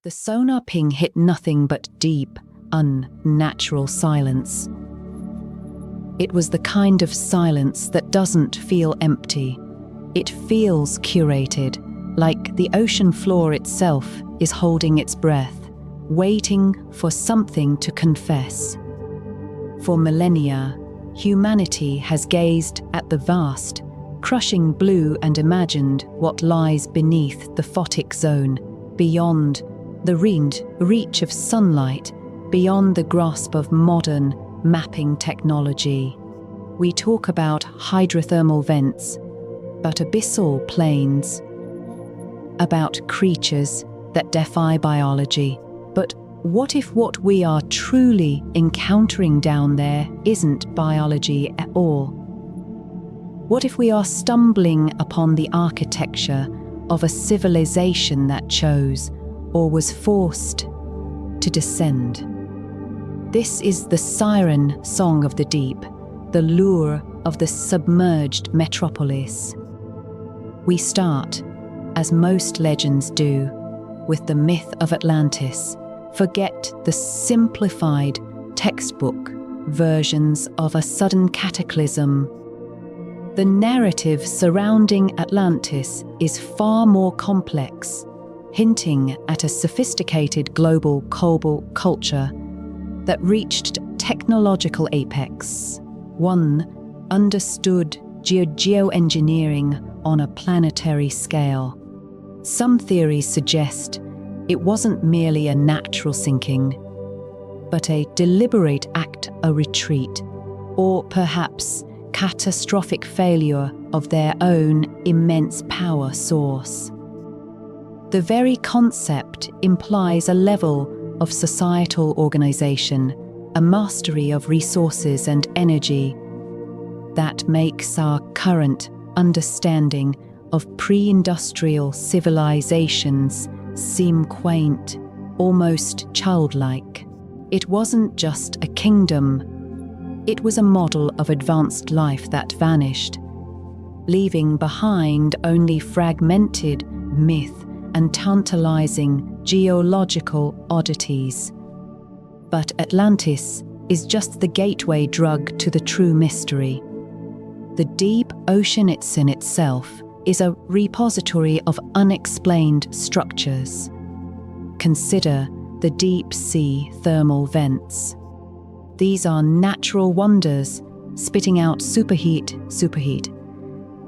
The sonar ping hit nothing but deep, unnatural silence. It was the kind of silence that doesn't feel empty. It feels curated, like the ocean floor itself is holding its breath, waiting for something to confess. For millennia, humanity has gazed at the vast, crushing blue and imagined what lies beneath the photic zone, beyond the reach of sunlight, beyond the grasp of modern mapping technology. We talk about hydrothermal vents, about abyssal plains, about creatures that defy biology. But what if what we are truly encountering down there isn't biology at all? What if we are stumbling upon the architecture of a civilization that chose, or was forced, to descend? This is the siren song of the deep, the lure of the submerged metropolis. We start, as most legends do, with the myth of Atlantis. Forget the simplified textbook versions of a sudden cataclysm. The narrative surrounding Atlantis is far more complex, hinting at a sophisticated global culture that reached technological apex. One understood geoengineering on a planetary scale. Some theories suggest it wasn't merely a natural sinking, but a deliberate act, a retreat, or perhaps catastrophic failure of their own immense power source. The very concept implies a level of societal organization, a mastery of resources and energy that makes our current understanding of pre-industrial civilizations seem quaint, almost childlike. It wasn't just a kingdom, it was a model of advanced life that vanished, leaving behind only fragmented myth and tantalizing geological oddities. But Atlantis is just the gateway drug to the true mystery. The deep ocean in itself is a repository of unexplained structures. Consider the deep sea thermal vents. These are natural wonders, spitting out superheat,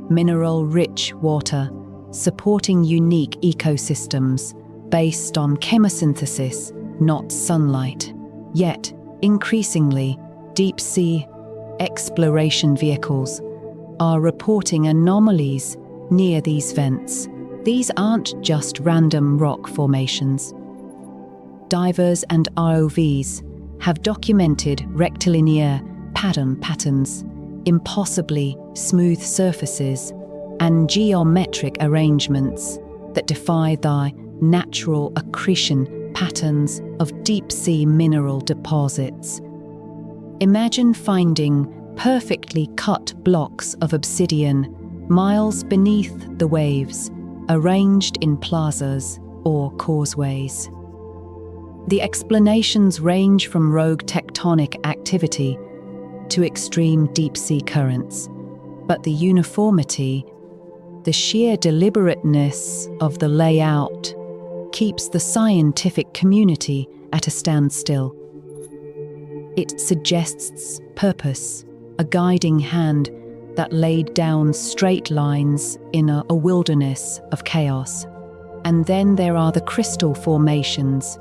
mineral-rich water, supporting unique ecosystems based on chemosynthesis, not sunlight. Yet, increasingly, deep-sea exploration vehicles are reporting anomalies near these vents. These aren't just random rock formations. Divers and ROVs have documented rectilinear patterns, impossibly smooth surfaces, and geometric arrangements that defy the natural accretion patterns of deep-sea mineral deposits. Imagine finding perfectly cut blocks of obsidian miles beneath the waves, arranged in plazas or causeways. The explanations range from rogue tectonic activity to extreme deep-sea currents, but the uniformity, the sheer deliberateness of the layout keeps the scientific community at a standstill. It suggests purpose, a guiding hand that laid down straight lines in a wilderness of chaos. And then there are the crystal formations.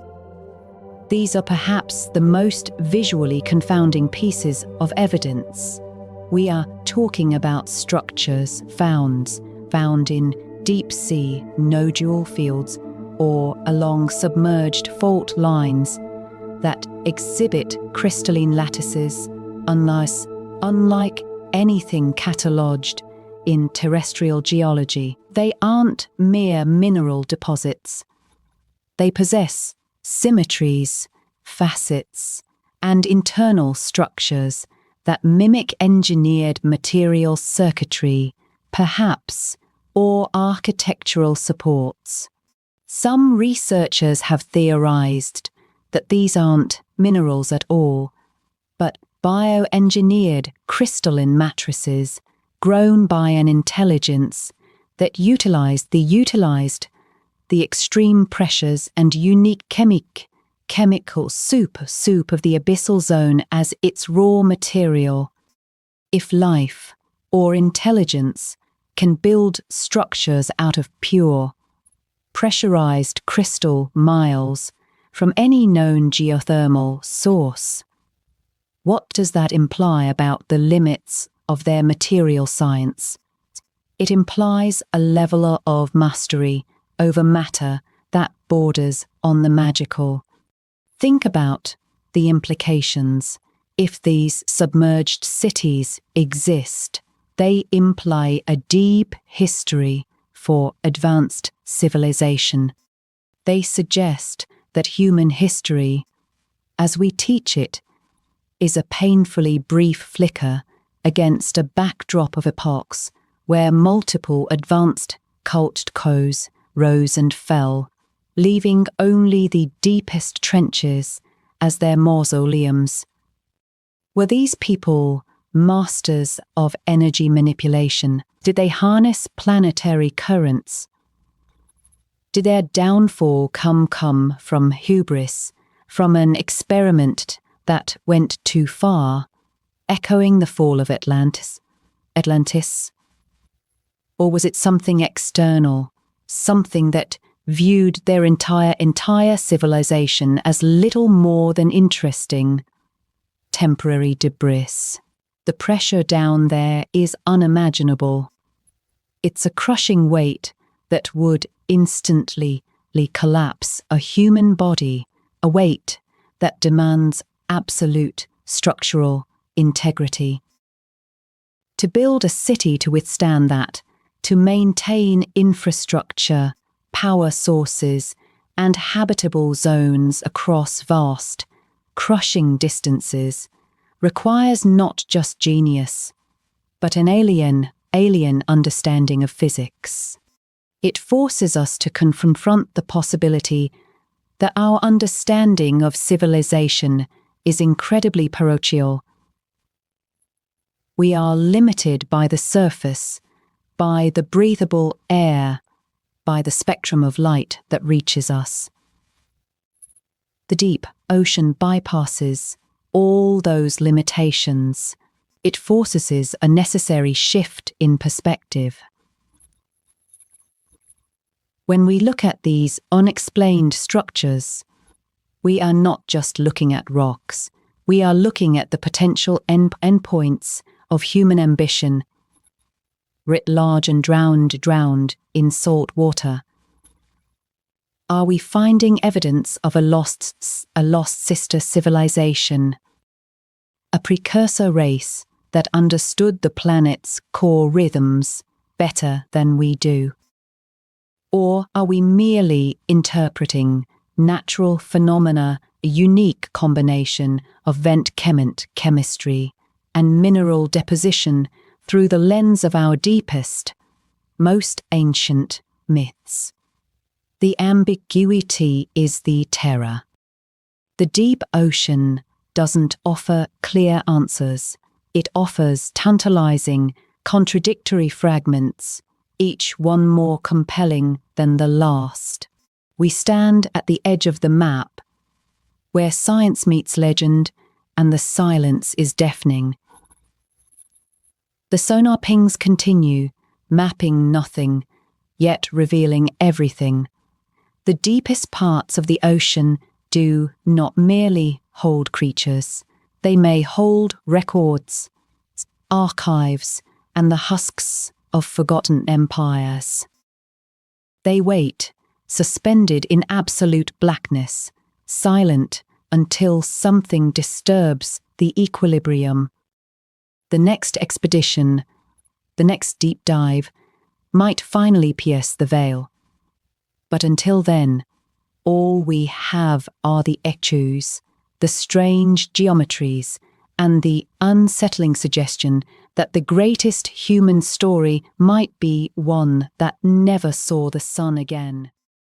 These are perhaps the most visually confounding pieces of evidence. We are talking about structures found in deep-sea nodule fields or along submerged fault lines that exhibit crystalline lattices unlike anything catalogued in terrestrial geology. They aren't mere mineral deposits. They possess symmetries, facets, and internal structures that mimic engineered material circuitry, perhaps, or architectural supports. Some researchers have theorized that these aren't minerals at all, but bioengineered crystalline matrices grown by an intelligence that utilized the extreme pressures and unique chemical soup of the abyssal zone as its raw material. If life or intelligence can build structures out of pure, pressurized crystal miles from any known geothermal source, what does that imply about the limits of their material science? It implies a level of mastery over matter that borders on the magical. Think about the implications. If these submerged cities exist, they imply a deep history for advanced civilization. They suggest that human history, as we teach it, is a painfully brief flicker against a backdrop of epochs where multiple advanced cultures rose and fell, leaving only the deepest trenches as their mausoleums. Were these people masters of energy manipulation? Did they harness planetary currents? Did their downfall come from hubris, from an experiment that went too far, echoing the fall of Atlantis? Or was it something external, something that viewed their entire civilization as little more than interesting, temporary debris? The pressure down there is unimaginable. It's a crushing weight that would instantly collapse a human body, a weight that demands absolute structural integrity. To build a city to withstand that, to maintain infrastructure, power sources, and habitable zones across vast, crushing distances, requires not just genius, but an alien understanding of physics. It forces us to confront the possibility that our understanding of civilization is incredibly parochial. We are limited by the surface, by the breathable air, by the spectrum of light that reaches us. The deep ocean bypasses all those limitations. It forces a necessary shift in perspective. When we look at these unexplained structures, we are not just looking at rocks, we are looking at the potential endpoints of human ambition, writ large and drowned in salt water. Are we finding evidence of a lost sister civilization, a precursor race that understood the planet's core rhythms better than we do? Or are we merely interpreting natural phenomena, a unique combination of vent chemistry and mineral deposition through the lens of our deepest, most ancient myths? The ambiguity is the terror. The deep ocean doesn't offer clear answers. It offers tantalizing, contradictory fragments, each one more compelling than the last. We stand at the edge of the map, where science meets legend and the silence is deafening. The sonar pings continue, mapping nothing, yet revealing everything. The deepest parts of the ocean do not merely hold creatures. They may hold records, archives, and the husks of forgotten empires. They wait, suspended in absolute blackness, silent until something disturbs the equilibrium. The next expedition, the next deep dive, might finally pierce the veil. But until then, all we have are the echoes, the strange geometries, and the unsettling suggestion that the greatest human story might be one that never saw the sun again.